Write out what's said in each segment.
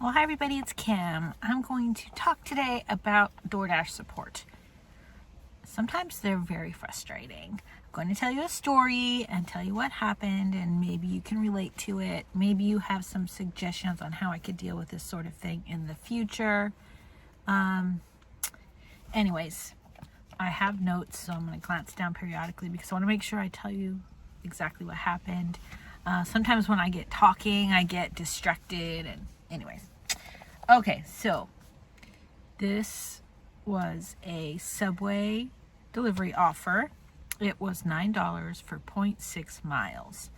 Well, hi everybody, it's Kim. I'm going to talk today about Doordash Support. Sometimes they're very frustrating. I'm going to tell you a story and tell you what happened, and maybe you can relate to it. Maybe you have some suggestions on how I could deal with this sort of thing in the future. Anyways, I have notes, so I'm going to glance down periodically because I want to make sure I tell you exactly what happened. Sometimes when I get talking, I get distracted, and anyways. Okay, so this was a Subway delivery offer. It was $9 for 0.6 miles.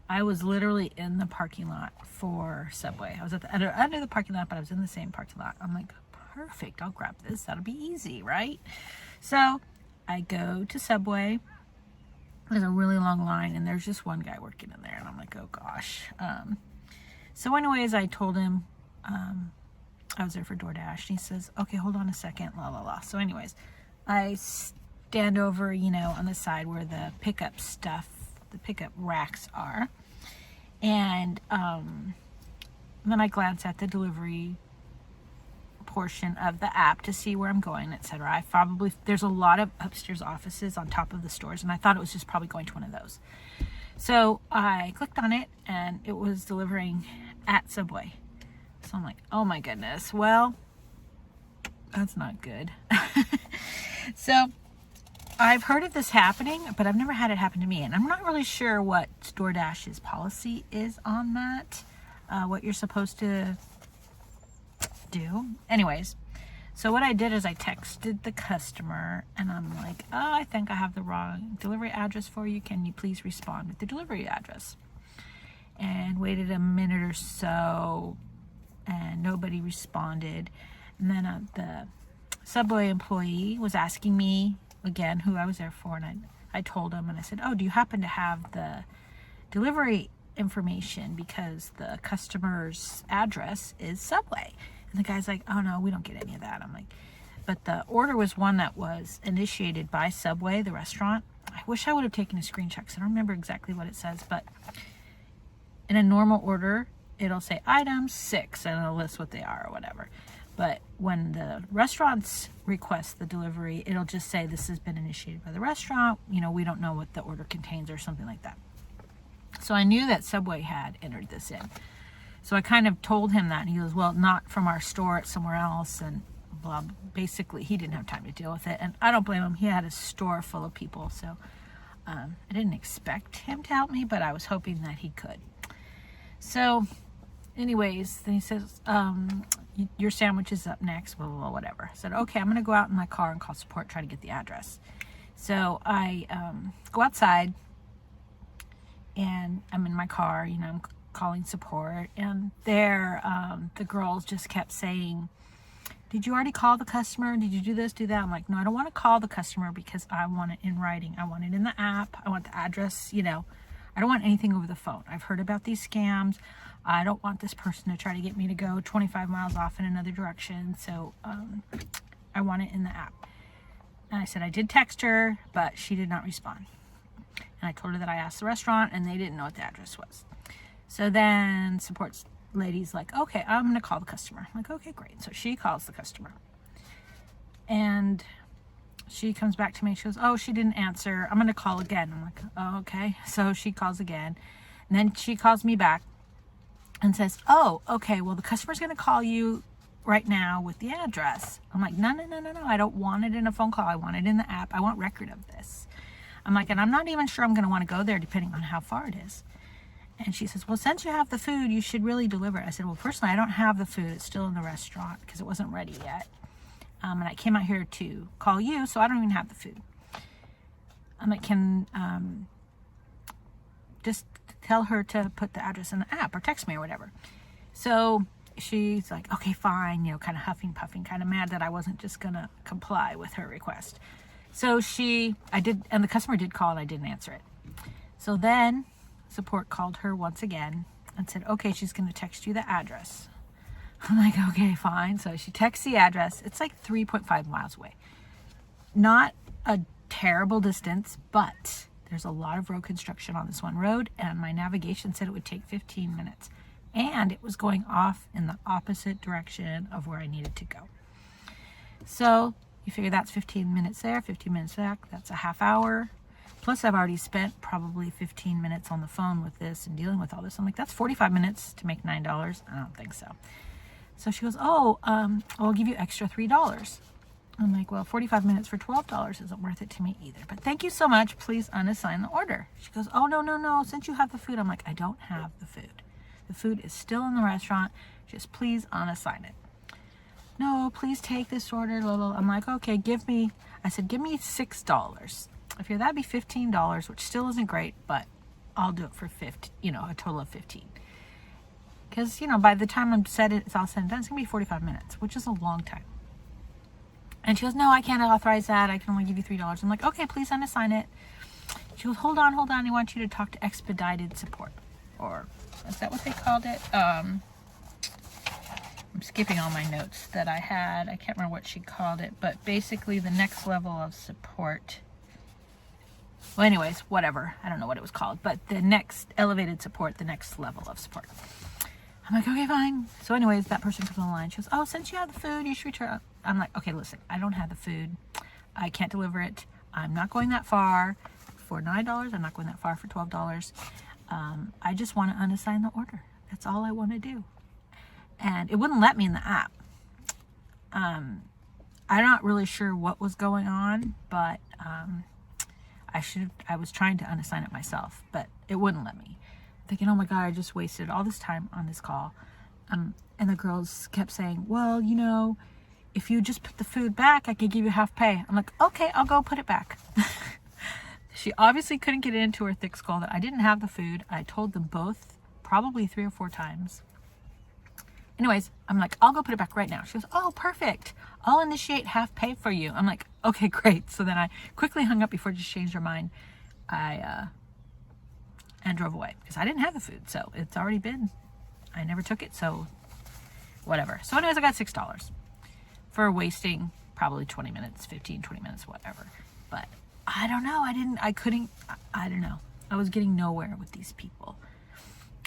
I was literally in the parking lot for Subway. I was at the under the parking lot, but I was in the same parking lot. I'm like, perfect, I'll grab this. That'll be easy, right? So I go to Subway. There's a really long line, and there's just one guy working in there, and I'm like, oh gosh. So anyways, I told him I was there for DoorDash, and he says, okay, hold on a second, la la la. So anyways, I stand over, on the side where the pickup racks are, and then I glance at the delivery portion of the app to see where I'm going, etc. There's a lot of upstairs offices on top of the stores, and I thought it was just probably going to one of those. So I clicked on it, and it was delivering at Subway. So I'm like, oh my goodness, well, that's not good. So I've heard of this happening, but I've never had it happen to me, and I'm not really sure what DoorDash's policy is on that, what you're supposed to do. Anyways, so what I did is I texted the customer, and I'm like, oh, I think I have the wrong delivery address for you. Can you please respond with the delivery address? And waited a minute or so, and nobody responded. And then the Subway employee was asking me again who I was there for, and I told him, and I said, oh, do you happen to have the delivery information, because the customer's address is Subway? And the guy's like, oh no, we don't get any of that. I'm like, but the order was one that was initiated by Subway, the restaurant. I wish I would have taken a screenshot because I don't remember exactly what it says, but in a normal order, it'll say items 6 and it'll list what they are or whatever. But when the restaurants request the delivery, it'll just say this has been initiated by the restaurant. We don't know what the order contains or something like that. So I knew that Subway had entered this in. So I kind of told him that, and he goes, well, not from our store, it's somewhere else, and blah. Basically, he didn't have time to deal with it, and I don't blame him. He had a store full of people, so I didn't expect him to help me, but I was hoping that he could. So anyways, then he says, your sandwich is up next, blah, blah, blah, whatever. I said, okay, I'm going to go out in my car and call support, try to get the address. So I go outside, and I'm in my car, I'm calling support, and there the girls just kept saying, did you already call the customer? Did you do this, do that? I'm like, no, I don't want to call the customer because I want it in writing. I want it in the app. I want the address, I don't want anything over the phone. I've heard about these scams. I don't want this person to try to get me to go 25 miles off in another direction. So I want it in the app. And I said I did text her, but she did not respond. And I told her that I asked the restaurant, and they didn't know what the address was. So then support lady's like, okay, I'm going to call the customer. I'm like, okay, great. So she calls the customer. And she comes back to me. She goes, oh, she didn't answer. I'm going to call again. I'm like, oh, okay. So she calls again. And then she calls me back and says, oh, okay, well, the customer's going to call you right now with the address. I'm like, no. I don't want it in a phone call. I want it in the app. I want record of this. I'm like, and I'm not even sure I'm going to want to go there depending on how far it is. And she says, well, since you have the food, you should really deliver it. I said, well, personally, I don't have the food. It's still in the restaurant because it wasn't ready yet. And I came out here to call you, so I don't even have the food. I'm like, can just tell her to put the address in the app or text me or whatever. So she's like, okay, fine, kind of huffing, puffing, kind of mad that I wasn't just going to comply with her request. So I did, and the customer did call, and I didn't answer it. So then support called her once again and said, okay, she's going to text you the address. I'm like, okay, fine. So she texts the address. It's like 3.5 miles away. Not a terrible distance, but there's a lot of road construction on this one road, and my navigation said it would take 15 minutes. and it was going off in the opposite direction of where I needed to go. So you figure that's 15 minutes there, 15 minutes back, that's a half hour. Plus I've already spent probably 15 minutes on the phone with this and dealing with all this. I'm like, that's 45 minutes to make $9. I don't think so. So she goes, oh, I'll give you extra $3. I'm like, well, 45 minutes for $12 isn't worth it to me either. But thank you so much. Please unassign the order. She goes, oh, no. Since you have the food. I'm like, I don't have the food. The food is still in the restaurant. Just please unassign it. No, please take this order, little. I'm like, okay, give me $6. I figure that'd be $15, which still isn't great, but I'll do it for 50, a total of 15. Because, by the time it's all said and done, it's going to be 45 minutes, which is a long time. And she goes, no, I can't authorize that. I can only give you $3. I'm like, okay, please unassign it. She goes, hold on. I want you to talk to expedited support. Or is that what they called it? I'm skipping all my notes that I had. I can't remember what she called it, but basically the next level of support. Well, anyways, whatever. I don't know what it was called, but the next elevated support, the next level of support. I'm like, okay, fine. So anyways, that person comes on the line. She goes, oh, since you have the food, you should return. I'm like, okay, listen, I don't have the food. I can't deliver it. I'm not going that far for $9. I'm not going that far for $12. I just want to unassign the order. That's all I want to do. And it wouldn't let me in the app. I'm not really sure what was going on, but I was trying to unassign it myself, but it wouldn't let me. Thinking, oh my God, I just wasted all this time on this call. And the girls kept saying, well, if you just put the food back, I could give you half pay. I'm like, okay, I'll go put it back. She obviously couldn't get it into her thick skull that I didn't have the food. I told them both probably 3 or 4 times. Anyways, I'm like, I'll go put it back right now. She goes, oh, perfect. I'll initiate half pay for you. I'm like, okay, great. So then I quickly hung up before she changed her mind. And drove away because I didn't have the food. So it's already been, I never took it. So whatever. So anyways, I got $6 for wasting probably 20 minutes, 15, 20 minutes, whatever. But I don't know. I don't know. I was getting nowhere with these people.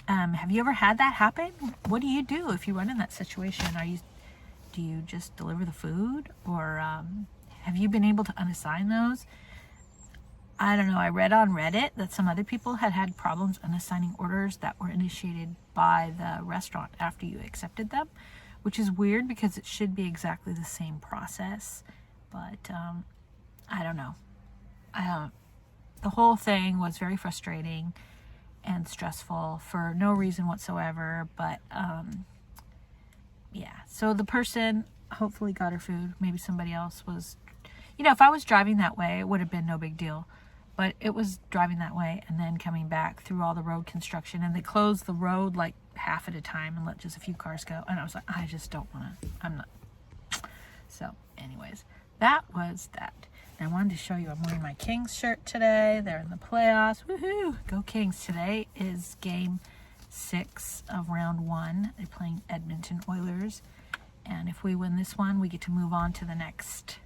Have you ever had that happen? What do you do if you run in that situation? Do you just deliver the food, or have you been able to unassign those? I don't know. I read on Reddit that some other people had problems unassigning orders that were initiated by the restaurant after you accepted them, which is weird because it should be exactly the same process. But I don't know. The whole thing was very frustrating and stressful for no reason whatsoever. But yeah. So the person hopefully got her food. Maybe somebody else was. If I was driving that way, it would have been no big deal. But it was driving that way and then coming back through all the road construction. And they closed the road like half at a time and let just a few cars go. And I was like, I just don't want to. I'm not. So anyways, that was that. And I wanted to show you I'm wearing my Kings shirt today. They're in the playoffs. Woohoo! Go Kings. Today is game 6 of round 1. They're playing Edmonton Oilers. And if we win this one, we get to move on to the next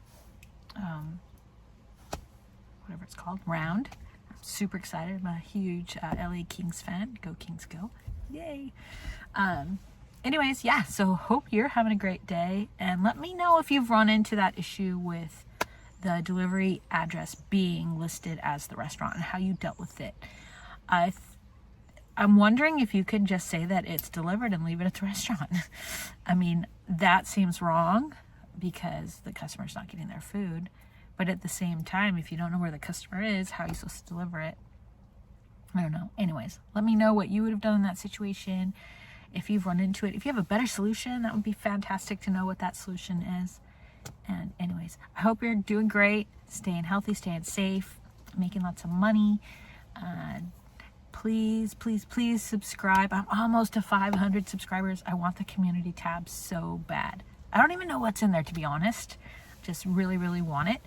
whatever it's called, round. I'm super excited. I'm a huge LA Kings fan. Go Kings, go. Yay. Anyways, yeah, so hope you're having a great day. And let me know if you've run into that issue with the delivery address being listed as the restaurant and how you dealt with it. I'm wondering if you can just say that it's delivered and leave it at the restaurant. I mean, that seems wrong because the customer's not getting their food. But at the same time, if you don't know where the customer is, how are you supposed to deliver it? I don't know. Anyways, let me know what you would have done in that situation. If you've run into it, if you have a better solution, that would be fantastic to know what that solution is. And anyways, I hope you're doing great, staying healthy, staying safe, making lots of money. Please, please, please subscribe. I'm almost to 500 subscribers. I want the community tab so bad. I don't even know what's in there, to be honest. Just really, really want it.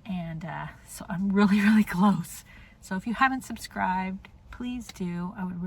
And so I'm really, really close. So if you haven't subscribed, please do. I would